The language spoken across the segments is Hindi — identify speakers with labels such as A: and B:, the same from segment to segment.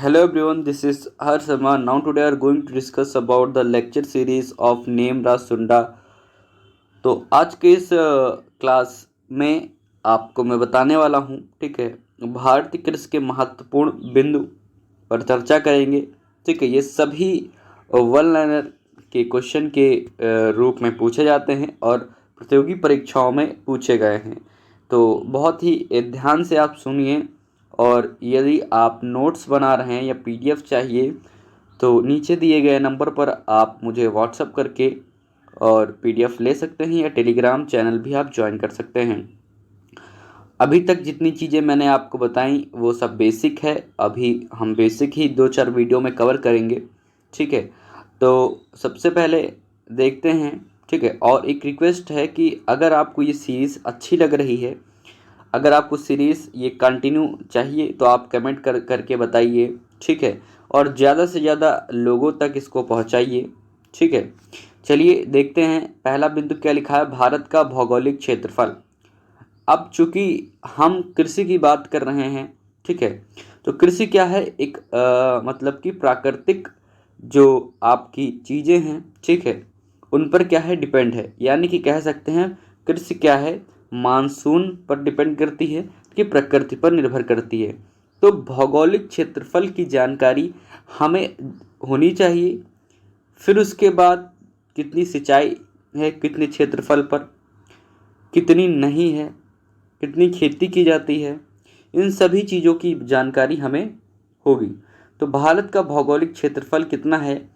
A: Hello everyone, this is Harsh Sharma. Now today we are going to discuss about the lecture series of Name Raj Sunda. तो आज के इस क्लास में आपको मैं बताने वाला हूँ, ठीक है, भारतीय कृषि के महत्वपूर्ण बिंदु पर चर्चा करेंगे। ठीक है, ये सभी वन लाइनर के क्वेश्चन के रूप में पूछे जाते हैं और प्रतियोगी परीक्षाओं में पूछे गए हैं। तो बहुत ही ध्यान से आप सुनिए, और यदि आप नोट्स बना रहे हैं या पीडीएफ चाहिए तो नीचे दिए गए नंबर पर आप मुझे व्हाट्सएप करके और पीडीएफ ले सकते हैं, या टेलीग्राम चैनल भी आप ज्वाइन कर सकते हैं। अभी तक जितनी चीज़ें मैंने आपको बताई वो सब बेसिक है। अभी हम बेसिक ही 2-4 वीडियो में कवर करेंगे, ठीक है। तो सबसे पहले देखते हैं, ठीक है। और एक रिक्वेस्ट है कि अगर आपको ये सीरीज़ अच्छी लग रही है, अगर आपको सीरीज़ ये कंटिन्यू चाहिए तो आप कमेंट करके बताइए, ठीक है। और ज़्यादा से ज़्यादा लोगों तक इसको पहुंचाइए, ठीक है। चलिए देखते हैं, पहला बिंदु क्या लिखा है, भारत का भौगोलिक क्षेत्रफल। अब चूंकि हम कृषि की बात कर रहे हैं, ठीक है, तो कृषि क्या है, एक मतलब कि प्राकृतिक जो आपकी चीज़ें हैं, ठीक है, उन पर क्या है, डिपेंड है। यानी कि कह सकते हैं कृषि क्या है, मानसून पर डिपेंड करती है कि प्रकृति पर निर्भर करती है। तो भौगोलिक क्षेत्रफल की जानकारी हमें होनी चाहिए। फिर उसके बाद कितनी सिंचाई है कितने क्षेत्रफल पर, कितनी नहीं है, कितनी खेती की जाती है, इन सभी चीज़ों की जानकारी हमें होगी। तो भारत का भौगोलिक क्षेत्रफल कितना है,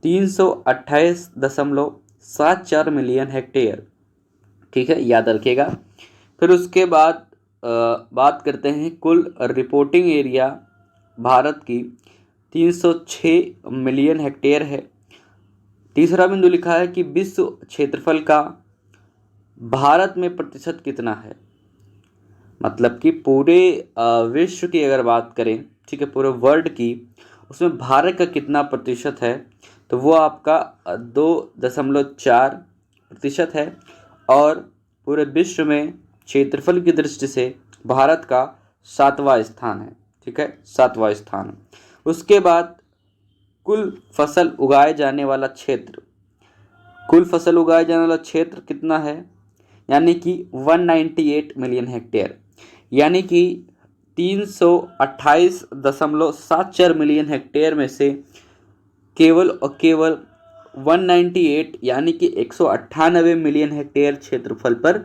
A: 328.74 मिलियन हेक्टेयर, ठीक है, याद रखिएगा। फिर उसके बाद बात करते हैं कुल रिपोर्टिंग एरिया भारत की 306 मिलियन हेक्टेयर है। तीसरा बिंदु लिखा है कि विश्व क्षेत्रफल का भारत में प्रतिशत कितना है। मतलब कि पूरे विश्व की अगर बात करें, ठीक है, पूरे वर्ल्ड की, उसमें भारत का कितना प्रतिशत है, तो वो आपका 2.4% है। और पूरे विश्व में क्षेत्रफल की दृष्टि से भारत का 7वां स्थान है, ठीक है, 7वां स्थान। उसके बाद कुल फसल उगाए जाने वाला क्षेत्र, कुल फसल उगाए जाने वाला क्षेत्र कितना है, यानी कि 198 मिलियन हेक्टेयर, यानी कि 328.74 मिलियन हेक्टेयर में से केवल और केवल 198 यानी कि 198 मिलियन हेक्टेयर क्षेत्रफल पर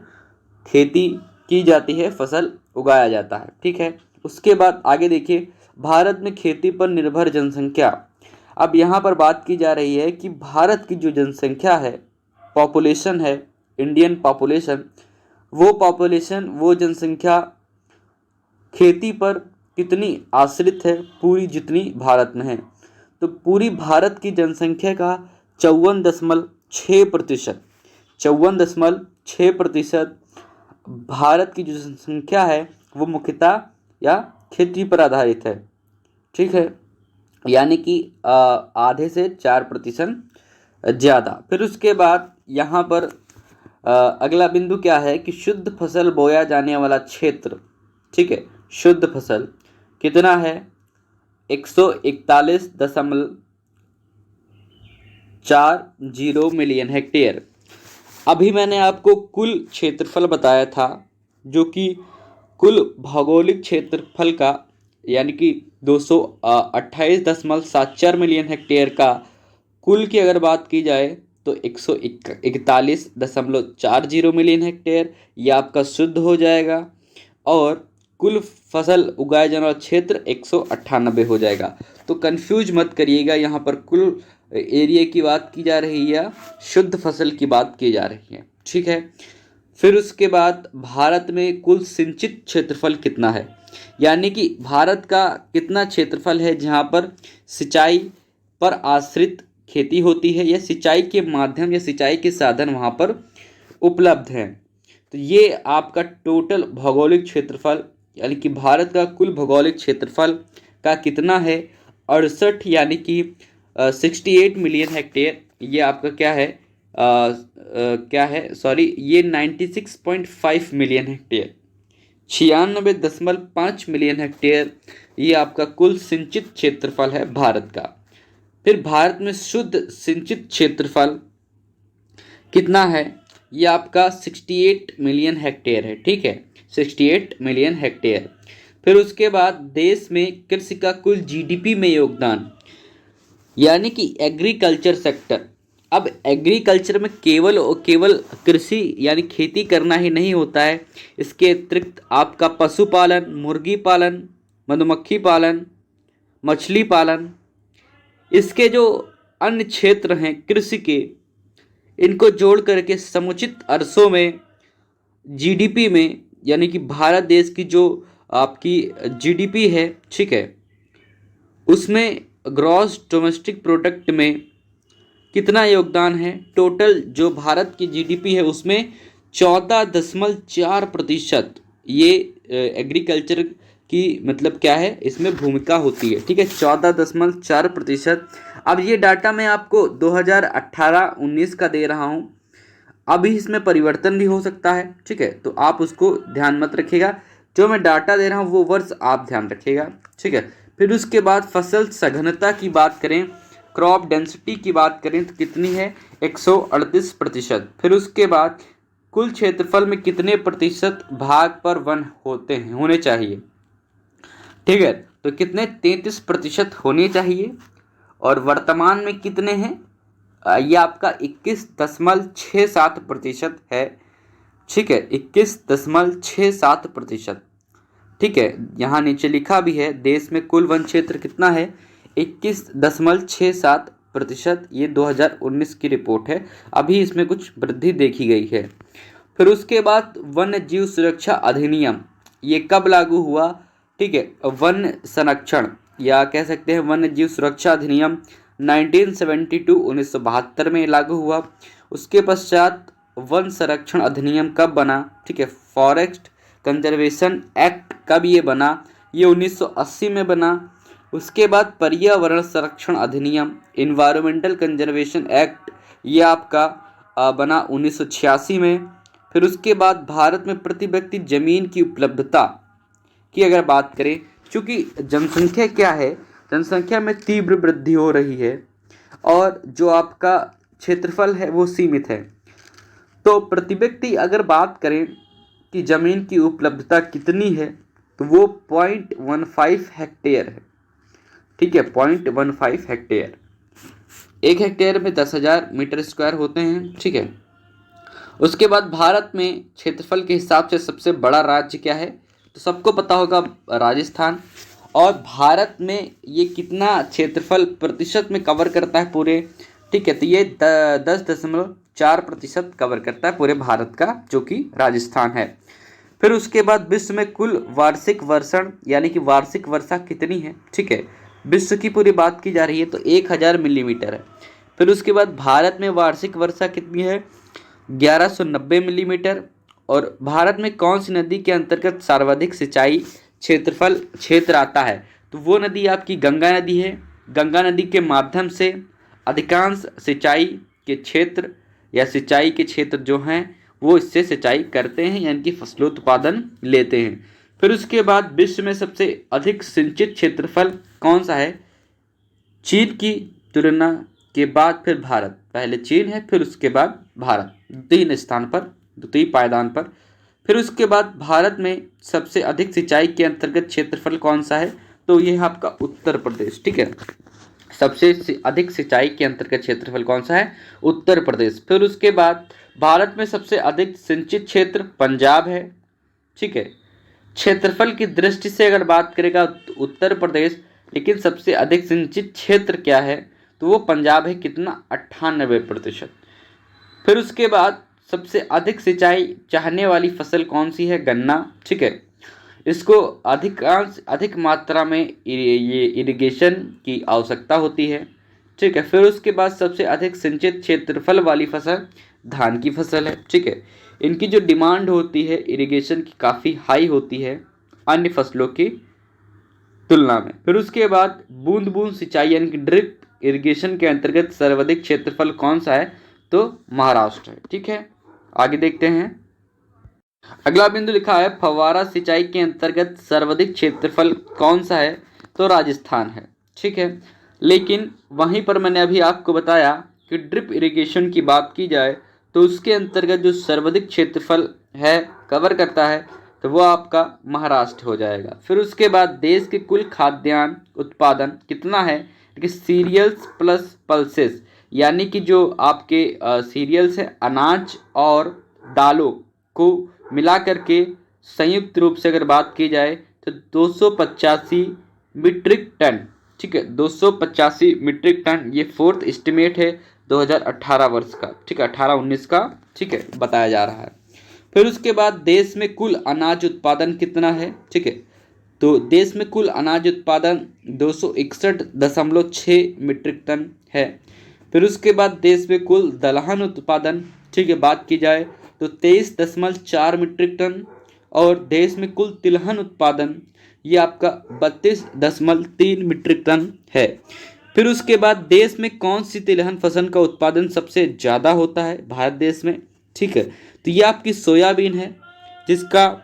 A: खेती की जाती है, फसल उगाया जाता है, ठीक है। उसके बाद आगे देखिए, भारत में खेती पर निर्भर जनसंख्या। अब यहाँ पर बात की जा रही है कि भारत की जो जनसंख्या है, पॉपुलेशन है, इंडियन पॉपुलेशन, वो जनसंख्या खेती पर कितनी आश्रित है, पूरी जितनी भारत में है। तो पूरी भारत की जनसंख्या का 54.6%, 54.6% भारत की जो जनसंख्या है वो मुख्यतः या खेती पर आधारित है, ठीक है, यानी कि आधे से 4% ज़्यादा। फिर उसके बाद यहाँ पर अगला बिंदु क्या है कि शुद्ध फसल बोया जाने वाला क्षेत्र, ठीक है, शुद्ध फसल कितना है, 141.40 मिलियन हेक्टेयर। अभी मैंने आपको कुल क्षेत्रफल बताया था, जो कि कुल भौगोलिक क्षेत्रफल का, यानी कि 228.74 मिलियन हेक्टेयर का कुल की अगर बात की जाए तो 141.40 मिलियन हेक्टेयर ये आपका शुद्ध हो जाएगा, और कुल फसल उगाए जाने वाला क्षेत्र 198 हो जाएगा। तो कंफ्यूज मत करिएगा, यहाँ पर कुल एरिया की बात की जा रही है या शुद्ध फसल की बात की जा रही है, ठीक है। फिर उसके बाद भारत में कुल सिंचित क्षेत्रफल कितना है, यानी कि भारत का कितना क्षेत्रफल है जहाँ पर सिंचाई पर आश्रित खेती होती है, या सिंचाई के माध्यम या सिंचाई के साधन वहाँ पर उपलब्ध हैं। तो ये आपका टोटल भौगोलिक क्षेत्रफल, यानी कि भारत का कुल भौगोलिक क्षेत्रफल का कितना है, 68 यानी कि 68 मिलियन हेक्टेयर। ये आपका क्या है, क्या है, सॉरी, ये 96.5 मिलियन हेक्टेयर, 96.5 मिलियन हेक्टेयर ये आपका कुल सिंचित क्षेत्रफल है भारत का। फिर भारत में शुद्ध सिंचित क्षेत्रफल कितना है, ये आपका 68 मिलियन हेक्टेयर है। ठीक है, 68 मिलियन हेक्टेयर। फिर उसके बाद देश में कृषि का कुल जीडीपी में योगदान, यानी कि एग्रीकल्चर सेक्टर। अब एग्रीकल्चर में केवल और केवल कृषि यानी खेती करना ही नहीं होता है, इसके अतिरिक्त आपका पशुपालन, मुर्गी पालन, मधुमक्खी पालन, मछली पालन, इसके जो अन्य क्षेत्र हैं कृषि के, इनको जोड़ करके समुचित अरसों में जीडीपी में, यानी कि भारत देश की जो आपकी जीडीपी है, ठीक है, उसमें ग्रॉस डोमेस्टिक प्रोडक्ट में कितना योगदान है। टोटल जो भारत की जीडीपी है उसमें 14.4% ये एग्रीकल्चर की मतलब क्या है, इसमें भूमिका होती है। ठीक है, 14.4%। अब ये डाटा मैं आपको 2018-19 का दे रहा हूँ, अभी इसमें परिवर्तन भी हो सकता है। ठीक है, तो आप उसको ध्यान मत रखिएगा, जो मैं डाटा दे रहा हूँ वो वर्ष आप ध्यान रखिएगा। ठीक है, फिर उसके बाद फसल सघनता की बात करें, क्रॉप डेंसिटी की बात करें तो कितनी है, 138%। फिर उसके बाद कुल क्षेत्रफल में कितने प्रतिशत भाग पर वन होने चाहिए। ठीक है, तो कितने, 33% होने चाहिए, और वर्तमान में कितने हैं, ये आपका 21.67% है। ठीक है, 21.67%। ठीक है, यहाँ नीचे लिखा भी है देश में कुल वन क्षेत्र कितना है, 21.67%। ये 2019 की रिपोर्ट है, अभी इसमें कुछ वृद्धि देखी गई है। फिर उसके बाद वन्य जीव सुरक्षा अधिनियम, ये कब लागू हुआ। ठीक है, वन संरक्षण या कह सकते हैं वन्य जीव सुरक्षा अधिनियम 1972 में लागू हुआ। उसके पश्चात वन संरक्षण अधिनियम कब बना। ठीक है, फॉरेस्ट कंजर्वेशन एक्ट कब ये बना, ये 1980 में बना। उसके बाद पर्यावरण संरक्षण अधिनियम, इन्वायरमेंटल कंजर्वेशन एक्ट, ये आपका बना 1986 में। फिर उसके बाद भारत में प्रति व्यक्ति जमीन की उपलब्धता की अगर बात करें, चूँकि जनसंख्या क्या है, जनसंख्या में तीव्र वृद्धि हो रही है और जो आपका क्षेत्रफल है वो सीमित है, तो प्रति व्यक्ति अगर बात करें कि ज़मीन की उपलब्धता कितनी है तो वो 0.15 हेक्टेयर है। ठीक है, 0.15 हेक्टेयर। एक हेक्टेयर में 10,000 मीटर स्क्वायर होते हैं। ठीक है, उसके बाद भारत में क्षेत्रफल के हिसाब से सबसे बड़ा राज्य क्या है, तो सबको पता होगा राजस्थान। और भारत में ये कितना क्षेत्रफल प्रतिशत में कवर करता है पूरे, ठीक है, तो ये 10.4% कवर करता है पूरे भारत का, जो कि राजस्थान है। फिर उसके बाद विश्व में कुल वार्षिक वर्षण यानी कि वार्षिक वर्षा कितनी है। ठीक है, विश्व की पूरी बात की जा रही है तो 1000 मिलीमीटर है। फिर उसके बाद भारत में वार्षिक वर्षा कितनी है, 1190 मिलीमीटर। और भारत में कौन सी नदी के अंतर्गत सर्वाधिक सिंचाई क्षेत्र आता है, तो वो नदी आपकी गंगा नदी है। गंगा नदी के माध्यम से अधिकांश सिंचाई के क्षेत्र या सिंचाई के क्षेत्र जो हैं वो इससे सिंचाई करते हैं, यानी कि फसलोत्पादन लेते हैं। फिर उसके बाद विश्व में सबसे अधिक सिंचित क्षेत्रफल कौन सा है, चीन की तुलना के बाद फिर भारत, पहले चीन है फिर उसके बाद भारत, द्वितीय पायदान पर। फिर उसके बाद भारत में सबसे अधिक सिंचाई के अंतर्गत क्षेत्रफल कौन सा है, तो यह आपका उत्तर प्रदेश। ठीक है, सबसे अधिक सिंचाई के अंतर्गत क्षेत्रफल कौन सा है, उत्तर प्रदेश। फिर उसके बाद भारत में सबसे अधिक सिंचित क्षेत्र पंजाब है। ठीक है, क्षेत्रफल की दृष्टि से अगर बात करेगा उत्तर प्रदेश, लेकिन सबसे अधिक सिंचित क्षेत्र क्या है, तो वो पंजाब है, कितना, 98%। फिर उसके बाद सबसे अधिक सिंचाई चाहने वाली फसल कौन सी है, गन्ना। ठीक है, इसको अधिक मात्रा में ये इरिगेशन की आवश्यकता होती है। ठीक है, फिर उसके बाद सबसे अधिक सिंचित क्षेत्रफल वाली फसल धान की फसल है। ठीक है, इनकी जो डिमांड होती है इरिगेशन की काफ़ी हाई होती है अन्य फसलों की तुलना में। फिर उसके बाद बूंद बूंद सिंचाई यानी कि ड्रिप इरिगेशन के अंतर्गत सर्वाधिक क्षेत्रफल कौन सा है, तो महाराष्ट्र है। ठीक है, आगे देखते हैं। अगला बिंदु लिखा है फव्वारा सिंचाई के अंतर्गत सर्वाधिक क्षेत्रफल कौन सा है, तो राजस्थान है। ठीक है, लेकिन वहीं पर मैंने अभी आपको बताया कि ड्रिप इरिगेशन की बात की जाए तो उसके अंतर्गत जो सर्वाधिक क्षेत्रफल है कवर करता है तो वो आपका महाराष्ट्र हो जाएगा। फिर उसके बाद देश के कुल खाद्यान्न उत्पादन कितना है, कि सीरियल्स प्लस पल्सेस, यानी कि जो आपके सीरियल्स है अनाज और दालों को मिला करके संयुक्त रूप से अगर बात की जाए तो 285 मीट्रिक टन। ठीक है, 285 मीट्रिक टन, ये फोर्थ एस्टिमेट है 2018 वर्ष का। ठीक है, 18-19 का। ठीक है, बताया जा रहा है। फिर उसके बाद देश में कुल अनाज उत्पादन कितना है। ठीक है, तो देश में कुल अनाज उत्पादन 261.6 मीट्रिक टन है। फिर उसके बाद देश में कुल दलहन उत्पादन, ठीक है, बात की जाए तो 23.4 मीट्रिक टन। और देश में कुल तिलहन उत्पादन ये आपका 32.3 मीट्रिक टन है। फिर उसके बाद देश में कौन सी तिलहन फसल का उत्पादन सबसे ज़्यादा होता है भारत देश में। ठीक है, तो ये आपकी सोयाबीन है जिसका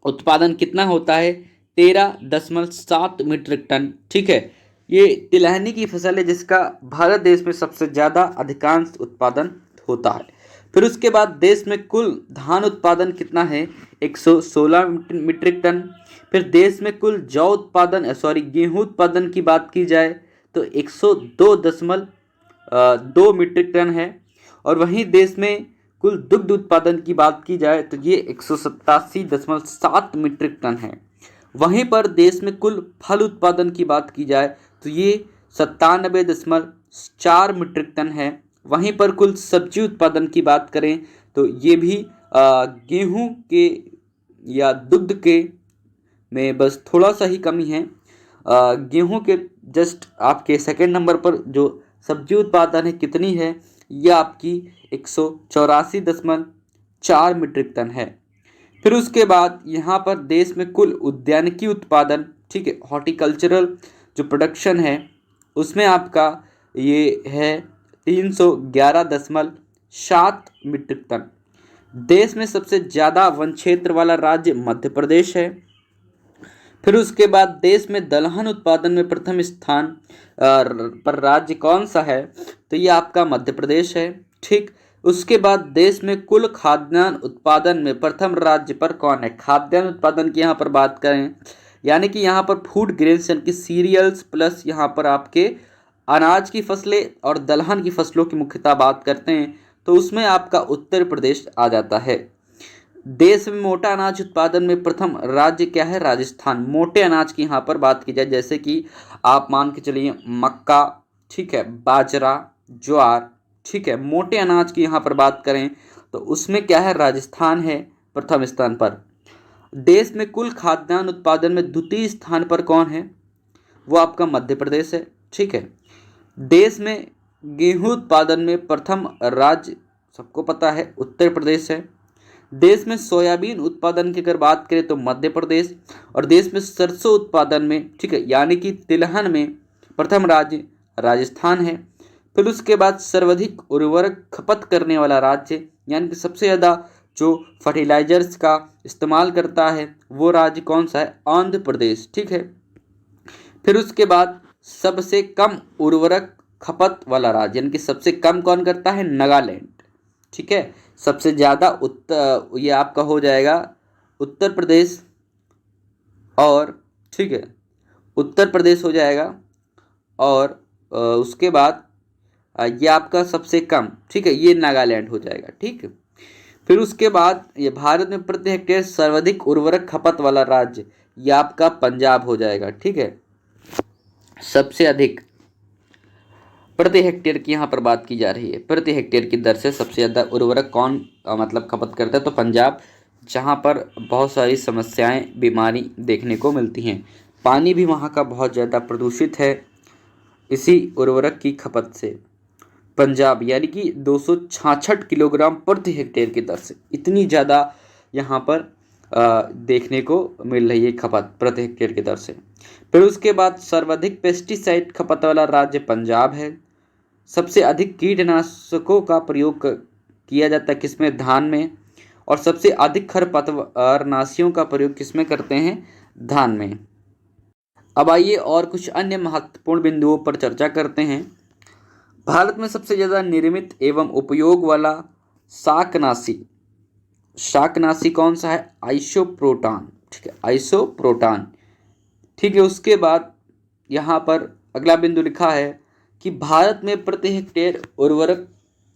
A: उत्पादन कितना होता है 13.7 मीट्रिक टन। ठीक है, ये तिलहनी की फसल है जिसका भारत देश में सबसे ज़्यादा अधिकांश उत्पादन होता है। फिर उसके बाद देश में कुल धान उत्पादन कितना है 116 मीट्रिक टन। फिर देश में कुल जौ उत्पादन गेहूं उत्पादन की बात की जाए तो 102.2 मीट्रिक टन है। और वहीं देश में कुल दुग्ध उत्पादन की बात की जाए तो ये 187.7 मीट्रिक टन है। वहीं पर देश में कुल फल उत्पादन की बात की जाए तो ये 97.4 मीट्रिक टन है। वहीं पर कुल सब्जी उत्पादन की बात करें तो ये भी गेहूं के या दुग्ध के में बस थोड़ा सा ही कमी है। गेहूं के जस्ट आपके सेकंड नंबर पर जो सब्जी उत्पादन है कितनी है, ये आपकी 184.4 मीट्रिक टन है। फिर उसके बाद यहाँ पर देश में कुल उद्यानिकी उत्पादन, ठीक है, हॉर्टिकल्चरल जो प्रोडक्शन है उसमें आपका ये है 311.7 मीट्रिक टन। देश में सबसे ज़्यादा वन क्षेत्र वाला राज्य मध्य प्रदेश है। फिर उसके बाद देश में दलहन उत्पादन में प्रथम स्थान पर राज्य कौन सा है, तो ये आपका मध्य प्रदेश है। ठीक, उसके बाद देश में कुल खाद्यान्न उत्पादन में प्रथम राज्य पर कौन है। खाद्यान्न उत्पादन की यहाँ पर बात करें यानी कि यहाँ पर फूड ग्रेन्स यानी कि सीरियल्स प्लस यहाँ पर आपके अनाज की फसलें और दलहन की फसलों की मुख्यतः बात करते हैं तो उसमें आपका उत्तर प्रदेश आ जाता है। देश में मोटा अनाज उत्पादन में प्रथम राज्य क्या है, राजस्थान। मोटे अनाज की यहाँ पर बात की जाए जैसे कि आप मान के चलिए मक्का, ठीक है, बाजरा, ज्वार, ठीक है, मोटे अनाज की यहाँ पर बात करें तो उसमें क्या है, राजस्थान है प्रथम स्थान पर। देश में कुल खाद्यान्न उत्पादन में द्वितीय स्थान पर कौन है, वो आपका मध्य प्रदेश है। ठीक है, देश में गेहूं उत्पादन में प्रथम राज्य सबको पता है उत्तर प्रदेश है। देश में सोयाबीन उत्पादन की अगर बात करें तो मध्य प्रदेश। और देश में सरसों उत्पादन में, ठीक है, यानी कि तिलहन में प्रथम राज्य राजस्थान है। फिर उसके बाद सर्वाधिक उर्वरक खपत करने वाला राज्य यानी कि सबसे ज़्यादा जो फर्टिलाइजर्स का इस्तेमाल करता है वो राज्य कौन सा है, आंध्र प्रदेश। ठीक है, फिर उसके बाद सबसे कम उर्वरक खपत वाला राज्य यानी कि सबसे कम कौन करता है, नागालैंड। ठीक है, सबसे ज़्यादा उत्तर ये आपका हो जाएगा उत्तर प्रदेश। और ठीक है, उत्तर प्रदेश हो जाएगा। और उसके बाद ये आपका सबसे कम, ठीक है, ये नागालैंड हो जाएगा। ठीक है, फिर उसके बाद ये भारत में प्रति हेक्टेयर सर्वाधिक उर्वरक खपत वाला राज्य ये आपका पंजाब हो जाएगा। ठीक है, सबसे अधिक प्रति हेक्टेयर की यहाँ पर बात की जा रही है, प्रति हेक्टेयर की दर से सबसे ज़्यादा उर्वरक कौन मतलब खपत करता है, तो पंजाब, जहाँ पर बहुत सारी समस्याएं बीमारी देखने को मिलती हैं। पानी भी वहाँ का बहुत ज़्यादा प्रदूषित है इसी उर्वरक की खपत से। पंजाब यानी कि 266 किलोग्राम प्रति हेक्टेयर की दर से इतनी ज़्यादा यहाँ पर देखने को मिल रही है खपत प्रति हेक्टेयर की दर से। फिर उसके बाद सर्वाधिक पेस्टिसाइड खपत वाला राज्य पंजाब है। सबसे अधिक कीटनाशकों का प्रयोग किया जाता है किसमें, धान में। और सबसे अधिक खरपतवारनाशियों का प्रयोग किसमें करते हैं? धान में। अब आइए और कुछ अन्य महत्वपूर्ण बिंदुओं पर चर्चा करते हैं। भारत में सबसे ज़्यादा निर्मित एवं उपयोग वाला शाकनाशी कौन सा है? आइसोप्रोटान। ठीक है, आइसोप्रोटान। ठीक है, उसके बाद यहाँ पर अगला बिंदु लिखा है कि भारत में प्रति हेक्टेयर उर्वरक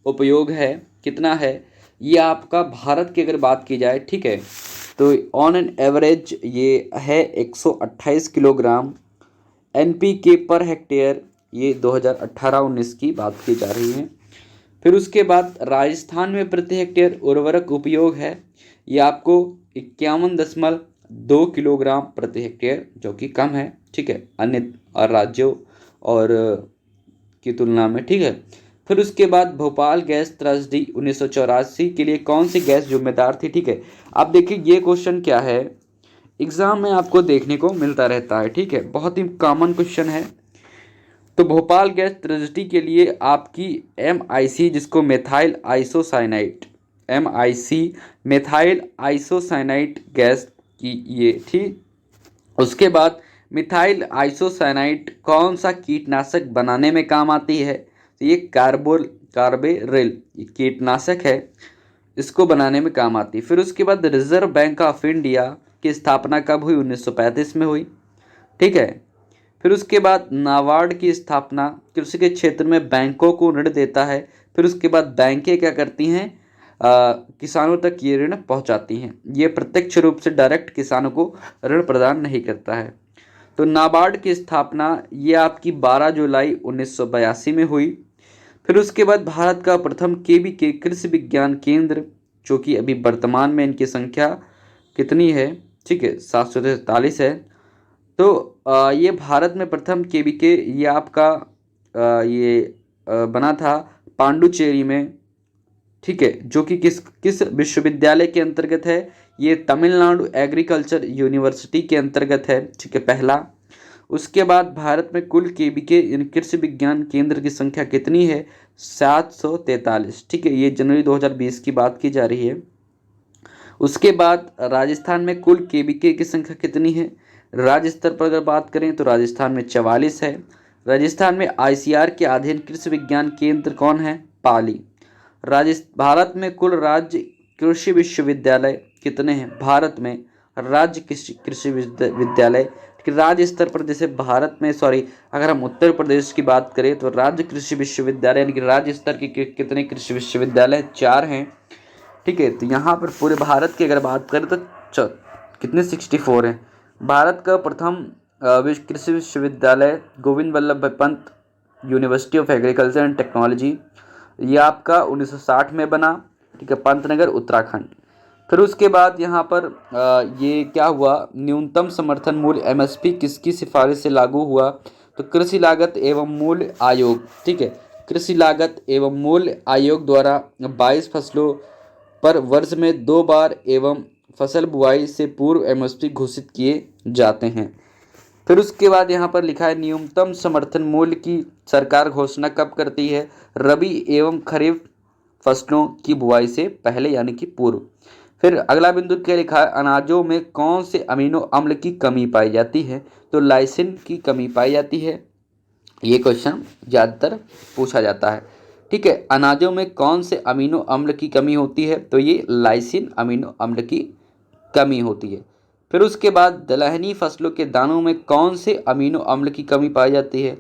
A: उपयोग है कितना है? ये आपका भारत की अगर बात की जाए, ठीक है, तो ऑन एन एवरेज ये है 128 किलोग्राम NPK पर हेक्टेयर। ये 2018-19 की बात की जा रही है। फिर उसके बाद राजस्थान में प्रति हेक्टेयर उर्वरक उपयोग है, ये आपको 51.2 किलोग्राम प्रति हेक्टेयर, जो कि कम है, ठीक है, अन्य राज्यों और की तुलना में। ठीक है, फिर उसके बाद भोपाल गैस त्रैसडी 1984 के लिए कौन सी गैस जिम्मेदार थी? ठीक है, आप देखिए ये क्वेश्चन क्या है, एग्जाम में आपको देखने को मिलता रहता है। ठीक है, बहुत ही कॉमन क्वेश्चन है। तो भोपाल गैस त्रैसडी के लिए आपकी MIC, जिसको methyl isocyanate, MIC methyl isocyanate gas की ये थी। उसके बाद मिथाइल आइसोसाइनाइट कौन सा कीटनाशक बनाने में काम आती है? तो ये कार्बेरिल कीटनाशक है, इसको बनाने में काम आती है। फिर उसके बाद रिजर्व बैंक ऑफ इंडिया की स्थापना कब हुई? 1935 में हुई। ठीक है, फिर उसके बाद नाबार्ड की स्थापना कृषि के क्षेत्र में बैंकों को ऋण देता है। फिर उसके बाद बैंकें क्या करती हैं? किसानों तक ये ऋण पहुंचाती हैं। ये प्रत्यक्ष रूप से डायरेक्ट किसानों को ऋण प्रदान नहीं करता है। तो नाबार्ड की स्थापना ये आपकी 12 जुलाई 1982 में हुई। फिर उसके बाद भारत का प्रथम KVK कृषि विज्ञान केंद्र, जो कि अभी वर्तमान में इनकी संख्या कितनी है? ठीक है, 743 है। तो ये भारत में प्रथम KVK ये आपका बना था पांडुचेरी में। ठीक है, जो कि किस विश्वविद्यालय के अंतर्गत है? ये तमिलनाडु एग्रीकल्चर यूनिवर्सिटी के अंतर्गत है। ठीक है, पहला। उसके बाद भारत में कुल KVK कृषि विज्ञान केंद्र की संख्या कितनी है? 743। ठीक है, ये जनवरी 2020 की बात की जा रही है। उसके बाद राजस्थान में कुल KVK की संख्या कितनी है? राज्य स्तर पर अगर बात करें तो राजस्थान में 44 है। राजस्थान में ICR के अधीन कृषि विज्ञान केंद्र कौन है? पाली। भारत में कुल राज्य कृषि विश्वविद्यालय कितने हैं? भारत में राज्य कृषि विश्वविद्यालय राज्य स्तर पर, जैसे भारत में अगर हम उत्तर प्रदेश की बात करें तो राज्य कृषि विश्वविद्यालय यानी कि राज्य स्तर के कितने कृषि विश्वविद्यालय? 4 हैं। ठीक है, तो यहाँ पर पूरे भारत की अगर बात करें तो कितने? 64 हैं। भारत का प्रथम कृषि विश्वविद्यालय Govind Vallabh Pant university of agriculture and technology, ये आपका 1960 में बना। ठीक है, पंतनगर उत्तराखंड। फिर उसके बाद यहाँ पर ये क्या हुआ? न्यूनतम समर्थन मूल्य MSP किसकी सिफारिश से लागू हुआ? तो कृषि लागत एवं मूल्य आयोग। ठीक है, कृषि लागत एवं मूल्य आयोग द्वारा 22 फसलों पर वर्ष में 2 बार एवं फसल बुआई से पूर्व MSP घोषित किए जाते हैं। फिर उसके बाद यहाँ पर लिखा है न्यूनतम समर्थन मूल्य की सरकार घोषणा कब करती है? रबी एवं खरीफ फसलों की बुआई से पहले यानी कि पूर्व। फिर अगला बिंदु क्या लिखा है? अनाजों में कौन से अमीनो अम्ल की कमी पाई जाती है? तो लाइसिन की कमी पाई जाती है। ये क्वेश्चन ज़्यादातर पूछा जाता है। ठीक है, अनाजों में कौन से अमीनो अम्ल की कमी होती है? तो ये लाइसिन अमीनो अम्ल की कमी होती है। फिर उसके बाद दलहनी फसलों के दानों में कौन से अमीनो अम्ल की कमी पाई जाती है?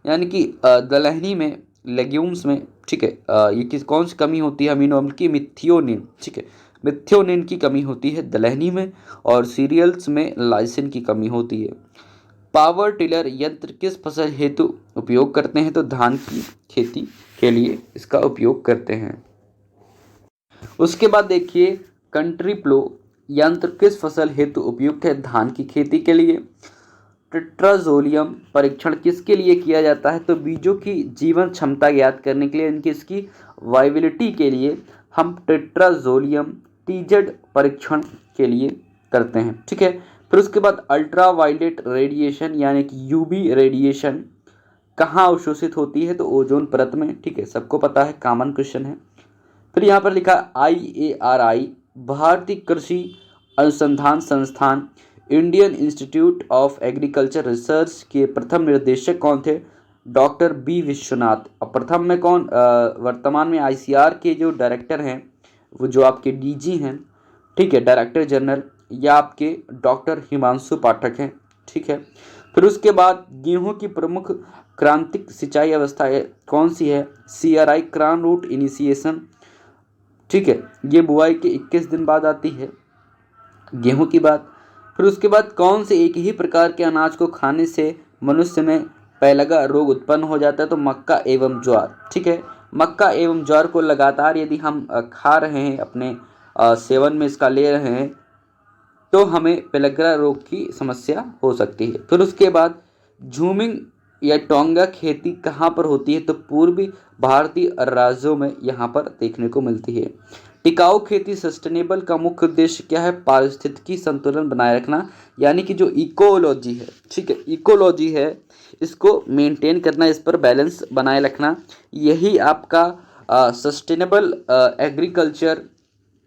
A: यानी कि दलहनी में, लेग्यूम्स में, ठीक है, ये कौन सी कमी होती है अमीनो अम्ल की? मिथियोनिन। ठीक है, मिथियोनिन की कमी होती है दलहनी में, और सीरियल्स में लाइसिन की कमी होती है। पावर टिलर यंत्र किस फसल हेतु उपयोग करते हैं? तो धान की खेती के लिए इसका उपयोग करते हैं। उसके बाद देखिए कंट्री प्लो यंत्र किस फसल हेतु उपयुक्त है? धान की खेती के लिए। टेट्राजोलियम परीक्षण किसके लिए किया जाता है? तो बीजों की जीवन क्षमता ज्ञात करने के लिए, इनकी इसकी वाइबिलिटी के लिए हम टेट्राजोलियम TZ परीक्षण के लिए करते हैं। ठीक है, फिर उसके बाद अल्ट्रा वायलेट रेडिएशन यानी कि UV रेडिएशन कहाँ अवशोषित होती है? तो ओजोन परत में। ठीक है, सबको पता है, कॉमन क्वेश्चन है। फिर यहाँ पर लिखा IARI भारतीय कृषि अनुसंधान संस्थान Indian institute of agriculture research के प्रथम निर्देशक कौन थे? Doctor B Vishwanath. और प्रथम में कौन, वर्तमान में आईसीआर के जो डायरेक्टर हैं, वो जो आपके डीजी हैं, ठीक है, डायरेक्टर जनरल, या आपके डॉक्टर हिमांशु पाठक हैं, ठीक है। फिर उसके बाद गेहूं की प्रमुख क्रांतिक सिंचाई अवस्था कौन सी है? CRI, क्रॉन रूट इनिशिएशन, ठीक है, ये बुआई के 21 दिन बाद आती है गेहूं की बात। फिर उसके बाद कौन से एक ही प्रकार के अनाज को खाने से मनुष्य में पहलगा रोग उत्पन्न हो जाता है? तो मक्का एवं ज्वार, ठीक है। मक्का एवं ज्वार को लगातार यदि हम खा रहे हैं, अपने सेवन में इसका ले रहे हैं, तो हमें पेलग्रा रोग की समस्या हो सकती है। फिर उसके बाद झूमिंग या टोंगा खेती कहाँ पर होती है? तो पूर्वी भारतीय राज्यों में यहाँ पर देखने को मिलती है। टिकाऊ खेती सस्टेनेबल का मुख्य उद्देश्य क्या है? पारिस्थितिकी संतुलन बनाए रखना, यानी कि जो इकोलॉजी है, ठीक है, इकोलॉजी है, इसको मेंटेन करना, इस पर बैलेंस बनाए रखना, यही आपका सस्टेनेबल एग्रीकल्चर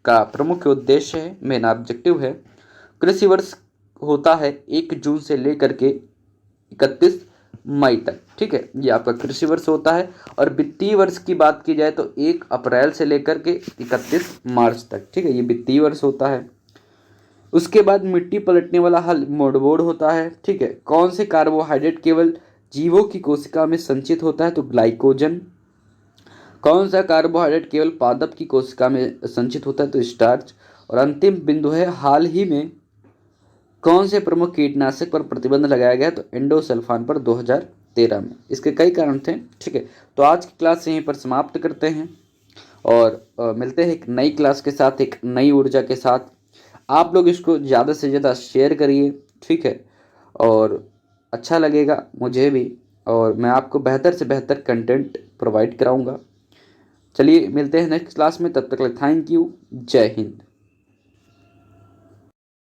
A: का प्रमुख उद्देश्य है, मेन ऑब्जेक्टिव है। कृषि वर्ष होता है 1 जून से लेकर के 31 मई तक, ठीक है, ये आपका कृषि वर्ष होता है। और वित्तीय वर्ष की बात की जाए तो 1 अप्रैल से लेकर के 31 मार्च तक, ठीक है, ये वित्तीय वर्ष होता है। उसके बाद मिट्टी पलटने वाला हल मोड़बोड़ होता है, ठीक है। कौन से कार्बोहाइड्रेट केवल जीवों की कोशिका में संचित होता है? तो ग्लाइकोजन। कौन सा कार्बोहाइड्रेट केवल पादप की कोशिका में संचित होता है? तो स्टार्च। और अंतिम बिंदु है, हाल ही में कौन से प्रमुख कीटनाशक पर प्रतिबंध लगाया गया? तो एंडोसल्फान पर 2013 में। इसके कई कारण थे, ठीक है। तो आज की क्लास यहीं पर समाप्त करते हैं और मिलते हैं एक नई क्लास के साथ, एक नई ऊर्जा के साथ। आप लोग इसको ज़्यादा से ज़्यादा शेयर करिए, ठीक है, और अच्छा लगेगा मुझे भी, और मैं आपको बेहतर से बेहतर कंटेंट प्रोवाइड कराऊंगा। चलिए मिलते हैं नेक्स्ट क्लास में, तब तक के लिए थैंक यू, जय हिंद।